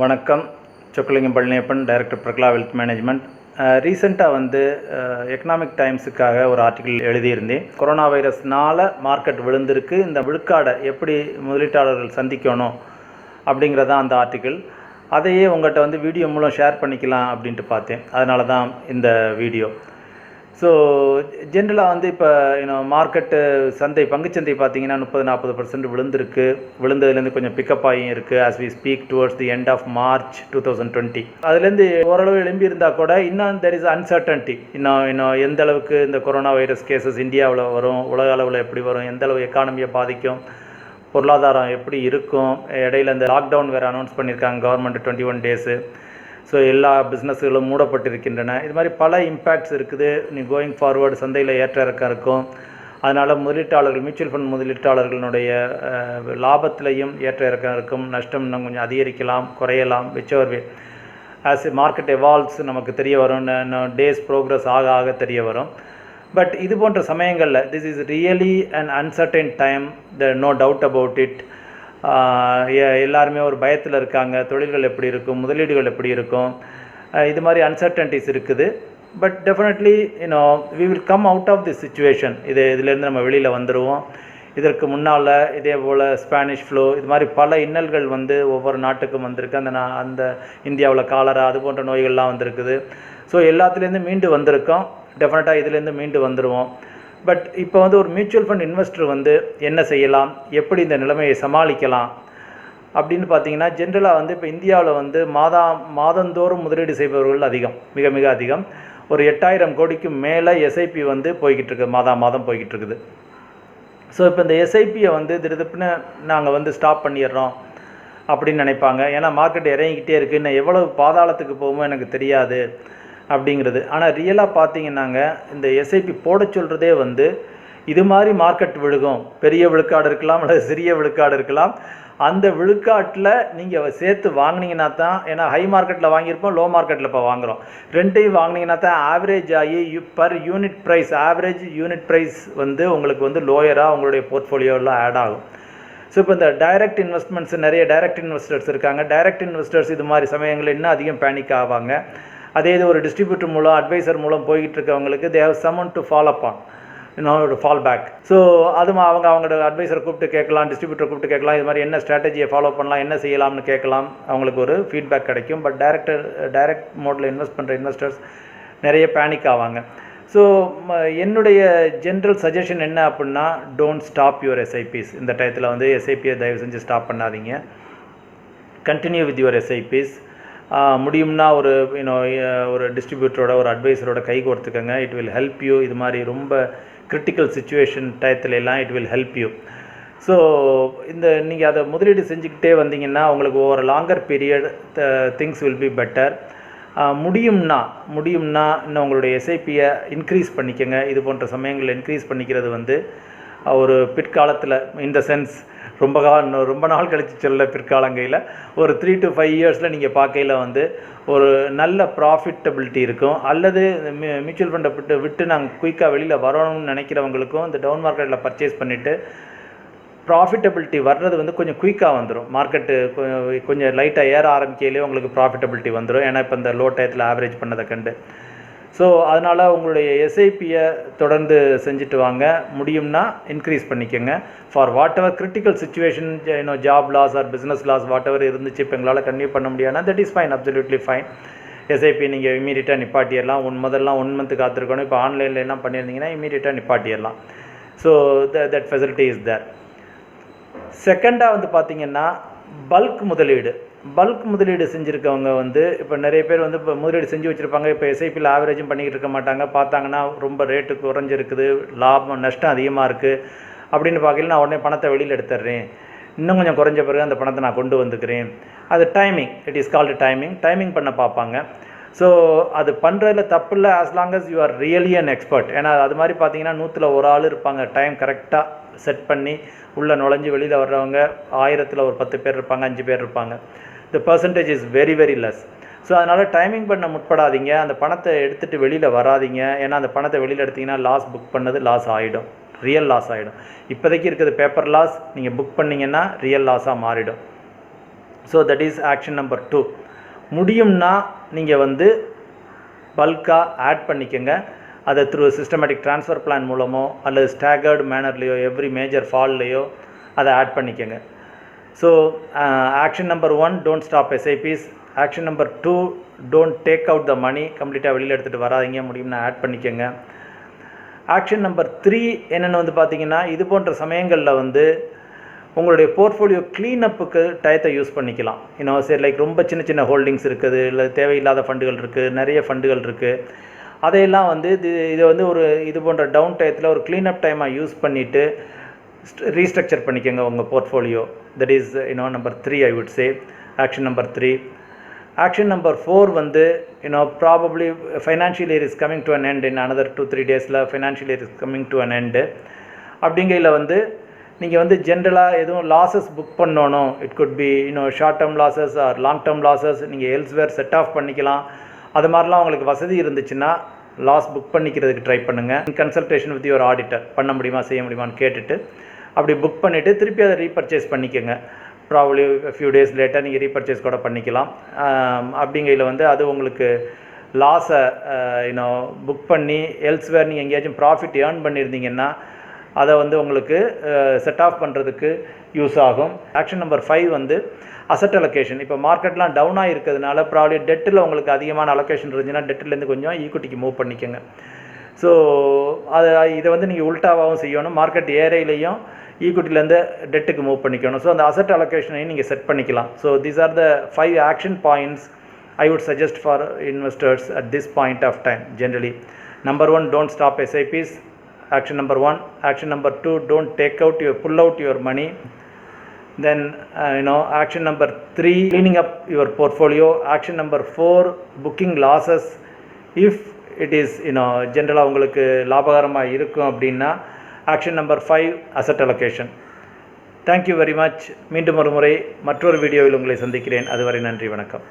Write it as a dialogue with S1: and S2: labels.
S1: வணக்கம். Chockalingam Palaniappan, director பிரக்லா wealth management. ரீசெண்டாக economic டைம்ஸுக்காக ஒரு ஆர்டிக்கிள் எழுதியிருந்தேன். கொரோனா வைரஸ்னால் மார்க்கெட் விழுந்திருக்கு, இந்த விழுக்காடை எப்படி முதலீட்டாளர்கள் சந்திக்கணும் அப்படிங்கிறதான் அந்த ஆர்டிக்கிள். அதையே உங்கள்கிட்ட வீடியோ மூலம் ஷேர் பண்ணிக்கலாம் அப்படின்ட்டு பார்த்தேன். அதனால தான் இந்த வீடியோ. ஸோ ஜென்ரலாக இப்போ மார்க்கெட்டு பங்குச்சந்தை பார்த்தீங்கன்னா 30-40% விழுந்திருக்கு. விழுந்ததுலேருந்து கொஞ்சம் பிக்கப் ஆகியும் இருக்குது. As we speak towards the end of March 2020. அதுலேருந்து ஓரளவு எழும்பி இருந்தால் கூட இன்னும் தெர் இஸ் அன்சர்டன்ட்டி. இன்னும் எந்த அளவுக்கு இந்த கொரோனா வைரஸ் கேசஸ் இந்தியாவில் வரும், உலக அளவில் எப்படி வரும், எந்த அளவு எக்கானமியை பாதிக்கும், பொருளாதாரம் எப்படி இருக்கும். இடையில இந்த லாக்டவுன் வேறு அனௌன்ஸ் பண்ணியிருக்காங்க கவர்மெண்ட் 21 டேஸு. ஸோ எல்லா பிஸ்னஸ்களும் மூடப்பட்டிருக்கின்றன. இது மாதிரி பல இம்பேக்ட்ஸ் இருக்குது. நீ கோயிங் ஃபார்வர்டு சந்தையில் ஏற்ற இறக்கம் இருக்கும். அதனால் முதலீட்டாளர்கள், மியூச்சுவல் ஃபண்ட் முதலீட்டாளர்களுடைய லாபத்திலையும் ஏற்ற இறக்கம் இருக்கும். நஷ்டம் இன்னும் கொஞ்சம் அதிகரிக்கலாம், குறையலாம். Whichever way as market evolves நமக்கு தெரிய வரும். டேஸ் ப்ரோக்ரஸ் ஆக தெரிய வரும். பட் இது போன்ற சமயங்களில் this is really an uncertain time, no doubt about it. எல்லாருமே ஒரு பயத்தில் இருக்காங்க. தொழில்கள் எப்படி இருக்கும், முதலீடுகள் எப்படி இருக்கும், இது மாதிரி அன்சர்டன்டிஸ் இருக்குது. But definitely we will come out of this situation. இதிலேருந்து நம்ம வெளியில் வந்துடுவோம். இதற்கு முன்னால் இதே போல் ஸ்பானிஷ் ஃப்ளூ, இது மாதிரி பல இன்னல்கள் ஒவ்வொரு நாட்டுக்கும் வந்திருக்கு. அந்த இந்தியாவில் காலரா, அது போன்ற நோய்கள்லாம் வந்திருக்குது. ஸோ எல்லாத்துலேருந்து மீண்டு வந்திருக்கோம். டெஃபினட்டாக இதுலேருந்து மீண்டு வந்துடுவோம். பட் இப்போ ஒரு மியூச்சுவல் ஃபண்ட் இன்வெஸ்டர் என்ன செய்யலாம், எப்படி இந்த நிலைமையை சமாளிக்கலாம் அப்படின்னு பார்த்தீங்கன்னா, ஜென்ரலாக இப்போ இந்தியாவில் மாதந்தோறும் முதலீடு செய்பவர்கள் அதிகம், மிக மிக அதிகம். ஒரு 8000 கோடிக்கு மேலே எஸ்ஐபி போய்கிட்டு இருக்குது, மாதம் போய்கிட்டு இருக்குது. ஸோ இப்போ இந்த எஸ்ஐபியை திடீர்னு நாங்கள் ஸ்டாப் பண்ணிடுறோம் அப்படின்னு நினைப்பாங்க. ஏன்னா மார்க்கெட் இறங்கிக்கிட்டே இருக்குது, இன்னும் எவ்வளவு பாதாளத்துக்கு போகுமோ எனக்கு தெரியாது அப்படிங்கிறது. ஆனால் ரியலாக பார்த்தீங்கன்னாங்க, இந்த எஸ்ஐபி போட சொல்கிறதே இது மாதிரி மார்க்கெட் விழுகும், பெரிய விழுக்காடு இருக்கலாம் அல்லது சிறிய விழுக்காடு இருக்கலாம். அந்த விழுக்காட்டில் நீங்கள் சேர்த்து வாங்கினீங்கன்னா தான், ஏன்னா ஹை மார்க்கெட்டில் வாங்கியிருப்போம், லோ மார்க்கெட்டில் இப்போ வாங்குகிறோம், ரெண்டையும் வாங்கினீங்கன்னா தான் ஆவரேஜ் ஆகி per unit price, average unit price உங்களுக்கு லோயராக உங்களுடைய போர்ட்ஃபோலியோவில் ஆட் ஆகும். ஸோ இப்போ இந்த டைரக்ட் இன்வெஸ்ட்மெண்ட்ஸ், நிறைய டைரக்ட் இன்வெஸ்டர்ஸ் இருக்காங்க. டைரக்ட் இன்வெஸ்டர்ஸ் இது மாதிரி சமயங்களில் இன்னும் அதிகம் பேனிக் ஆவாங்க. அதே இது ஒரு டிஸ்ட்ரிபியூட்டர் மூலம், அட்வைசர் மூலம் போய்கிட்டு இருக்கவங்களுக்கு they have someone to follow upon, ஒரு ஃபால் பேக். ஸோ அது அவங்களோட அட்வைசரை கூப்பிட்டு கேட்கலாம், டிஸ்ட்ரிபியூட்டர் கூப்பிட்டு கேட்கலாம், இது மாதிரி என்ன ஸ்ட்ராட்டஜியை ஃபாலோ பண்ணலாம், என்ன செய்யலாம்னு கேட்கலாம். அவங்களுக்கு ஒரு ஃபீட்பேக் கிடைக்கும். பட் டைரக்ட் மோடில் இன்வெஸ்ட் பண்ணுற இன்வெஸ்டர்ஸ் நிறைய பேனிக் ஆவாங்க. ஸோ என்னுடைய ஜென்ரல் சஜஷன் என்ன அப்படின்னா, டோன்ட் ஸ்டாப் யுவர் எஸ்ஐபிஸ். இந்த டயத்தில் எஸ்ஐபியை தயவு செஞ்சு ஸ்டாப் பண்ணாதீங்க. Continue with your SIPs. முடியும்னா ஒரு டிஸ்ட்ரிபியூட்டரோட, ஒரு அட்வைசரோட கை கோர்த்துக்கங்க. It will help you. இது மாதிரி ரொம்ப கிரிட்டிக்கல் சுச்சுவேஷன் டயத்துல எல்லாம் it will help you. So நீங்கள் அதை முதலீடு செஞ்சுக்கிட்டே வந்தீங்கன்னா உங்களுக்கு over longer period things will be better. முடியும்னா இன்னும் உங்களுடைய எஸ்ஐபியை இன்க்ரீஸ் பண்ணிக்கங்க. இது போன்ற சமயங்களில் இன்க்ரீஸ் பண்ணிக்கிறது ஒரு பிற்காலத்தில், இந்த சென்ஸ் ரொம்ப நாள் கழித்து சொல்ல, பிற்காலங்கையில் ஒரு 3 to 5 இயர்ஸில் நீங்கள் பார்க்கையில் ஒரு நல்ல ப்ராஃபிட்டபிலிட்டி இருக்கும். அல்லது மியூச்சுவல் ஃபண்டை விட்டு நாங்கள் குயிக்காக வெளியில் வரணும்னு நினைக்கிறவங்களுக்கும் இந்த டவுன் மார்க்கெட்டில் பர்ச்சேஸ் பண்ணிவிட்டு ப்ராஃபிட்டபிலிட்டி வர்றது கொஞ்சம் குயிக்காக வந்துடும். மார்க்கெட்டு கொஞ்சம் லைட்டாக ஏற ஆரம்பிக்கையிலே உங்களுக்கு ப்ராஃபிட்டபிலிட்டி வந்துடும். ஏன்னா இப்போ இந்த லோ டயத்தில் ஆவரேஜ் பண்ணதை கண்டு. ஸோ அதனால் உங்களுடைய எஸ்ஐபியை தொடர்ந்து செஞ்சுட்டு வாங்க. முடியும்னா இன்க்ரீஸ் பண்ணிக்கோங்க. For whatever critical situation, job loss or business loss whatever இருந்துச்சு, இப்போ எங்களால் கன்டினியூ பண்ண முடியாதுன்னா that is fine, absolutely fine. SIP நீங்கள் இமீடியட்டாக நிப்பாட்டிடலாம். முதல்லாம் 1 month காத்திருக்கணும். இப்போ ஆன்லைனில் எல்லாம் பண்ணியிருந்தீங்கன்னா இமீடியட்டாக நிப்பாட்டிடலாம். So that facility is there. செகண்டாக பார்த்தீங்கன்னா பல்க் முதலீடு செஞ்சுருக்கவங்க இப்போ நிறைய பேர் இப்போ முதலீடு செஞ்சு வச்சுருப்பாங்க. இப்போ எஸ்ஐபியில் ஆவரேஜும் பண்ணிக்கிட்டு இருக்க மாட்டாங்க. பார்த்தாங்கன்னா ரொம்ப ரேட்டு குறைஞ்சிருக்குது, லாபம் நஷ்டம் அதிகமாக இருக்குது அப்படின்னு பார்க்கல, நான் உடனே பணத்தை வெளியில் எடுத்துடுறேன், இன்னும் கொஞ்சம் குறைஞ்ச பிறகு அந்த பணத்தை நான் கொண்டு வந்துக்கிறேன். அது timing, it is called timing பண்ண பார்ப்பாங்க. ஸோ அது பண்ணுறதில் தப்பு இல்லை, as long as you are really an expert. ஏன்னா அது மாதிரி பார்த்தீங்கன்னா 100ல் ஒரு ஆள் இருப்பாங்க டைம் கரெக்டாக செட் பண்ணி உள்ளே நுழைஞ்சு வெளியில் வர்றவங்க 1000ல் ஒரு 10 பேர் இருப்பாங்க, 5 பேர் இருப்பாங்க. த percentage is very very less. So அதனால் டைமிங் பண்ண முற்படாதீங்க. அந்த பணத்தை எடுத்துகிட்டு வெளியில் வராதிங்க. ஏன்னா அந்த பணத்தை வெளியில் எடுத்திங்கன்னா லாஸ் புக் பண்ணது லாஸ் ஆகிடும். ரியல் லாஸ் ஆகிடும். இப்போதைக்கு இருக்கிறது பேப்பர் லாஸ், நீங்கள் புக் பண்ணிங்கன்னா ரியல் லாஸாக மாறிடும். So that is action number 2. முடியும்னா நீங்கள் வந்து பல்காக ஆட் பண்ணிக்கோங்க. அதை த்ரூ சிஸ்டமேட்டிக் ட்ரான்ஸ்ஃபர் பிளான் மூலமோ அல்லது ஸ்டாகர்டு மேனர்லேயோ எவ்ரி மேஜர் ஃபால்லையோ அதை ஆட் பண்ணிக்கோங்க. So action number 1, don't stop SIPs. Action number 2, don't take out the money. கம்ப்ளீட்டாக வெளியில் எடுத்துகிட்டு வராதிங்க, முடியும்னா ஆட் பண்ணிக்கோங்க. ஆக்ஷன் நம்பர் 3 என்னென்னு வந்து பார்த்திங்கன்னா, இது போன்ற சமயங்களில் வந்து உங்களுடைய போர்ட்ஃபோலியோ க்ளீனப்புக்கு டயத்தை யூஸ் பண்ணிக்கலாம். சரி, லைக் ரொம்ப சின்ன சின்ன ஹோல்டிங்ஸ் இருக்குது, இல்லை தேவையில்லாத ஃபண்டுகள் இருக்குது, நிறைய ஃபண்டுகள் இருக்குது. அதையெல்லாம் வந்து இதை வந்து இது போன்ற டவுன் டயத்தில் ஒரு க்ளீனப் டைமாக யூஸ் பண்ணிவிட்டு ரீஸ்ட்ரக்சர் பண்ணிக்கோங்க உங்கள் portfolio. That is number 3 I would say. Action number 3. Action number 4 வந்து probably financial year is coming to an end. In another 2-3 டேஸில் financial year is coming to an end. அப்படிங்கையில் வந்து நீங்கள் வந்து ஜென்ரலாக எதுவும் லாஸஸ் புக் பண்ணணும். It could be short term losses or long term losses. நீங்கள் எல்ஸ்வேர் செட் ஆஃப் பண்ணிக்கலாம். அது மாதிரிலாம் உங்களுக்கு வசதி இருந்துச்சுன்னா லாஸ் புக் பண்ணிக்கிறதுக்கு ட்ரை பண்ணுங்கள். இன் கன்சல்டேஷன் வித் யுவர் ஆடிட்டர் பண்ண முடியுமா செய்ய முடியுமான்னு கேட்டுட்டு அப்படி புக் பண்ணிவிட்டு திருப்பி அதை ரீபர்ச்சேஸ் பண்ணிக்கோங்க. ப்ராபப்ளி ஃபியூ டேஸ் லேட்டாக நீங்கள் ரீபர்ச்சேஸ் கூட பண்ணிக்கலாம். அப்படிங்கையில் வந்து அது உங்களுக்கு லாஸை புக் பண்ணி எல்ஸ்வேர் நீங்கள் எங்கேயாச்சும் ப்ராஃபிட் ஏர்ன் பண்ணியிருந்தீங்கன்னா அதை வந்து உங்களுக்கு செட் ஆஃப் பண்ணுறதுக்கு யூஸ் ஆகும். ஆக்ஷன் நம்பர் 5 வந்து அசட் அலோகேஷன். இப்போ மார்க்கெட்லாம் டவுனாக இருக்கிறதுனால ப்ராப்ளி டெட்டில் உங்களுக்கு அதிகமான அலோகேஷன் இருந்துச்சுன்னா டெட்டிலேருந்து கொஞ்சம் ஈக்விட்டிக்கு மூவ் பண்ணிக்கோங்க. ஸோ இதை வந்து நீங்கள் உல்ட்டாவாகவும் செய்யணும். மார்க்கெட் ஏரையிலையும் ஈக்விட்டிலேருந்து டெட்டுக்கு மூவ் பண்ணிக்கணும். ஸோ அந்த அசட் அலோகேஷனையும் நீங்கள் செட் பண்ணிக்கலாம். So these are the 5 action points I would suggest for investors at this point of time generally. Number 1, don't stop SIPs. Action number 1. Action number 2, don't pull out your money. Then action number 3, cleaning up your portfolio. Action number 4, booking losses if it is general உங்களுக்கு லாபகரமா இருக்கும் அப்படின்னா. Action number 5, asset allocation. Thank you very much. மீண்டும் ஒரு முறை மற்றொரு வீடியோவில் உங்களை சந்திக்கிறேன். அதுவரை நன்றி, வணக்கம்.